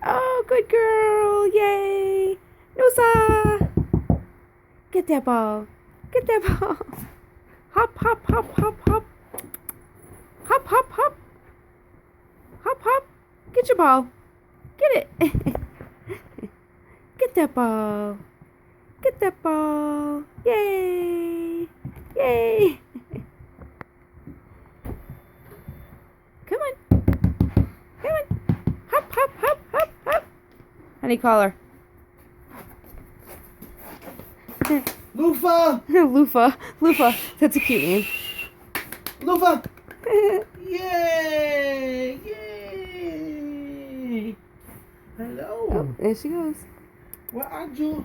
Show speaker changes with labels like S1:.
S1: Oh, good girl. Yay. Noosa. Get that ball. Get that ball. Hop, hop, hop, hop, hop. Hop, hop, hop. Hop, hop. Get your ball. Get it. Get that ball. Get that ball. Yay. Yay. Come on. Come on. Hop, hop, hop, hop, hop. Honey collar.
S2: Loofah!
S1: Loofah. Loofah. That's a cute name.
S2: Loofah! Yay! Yay! Hello.
S1: Oh, there she goes.
S2: Where are you?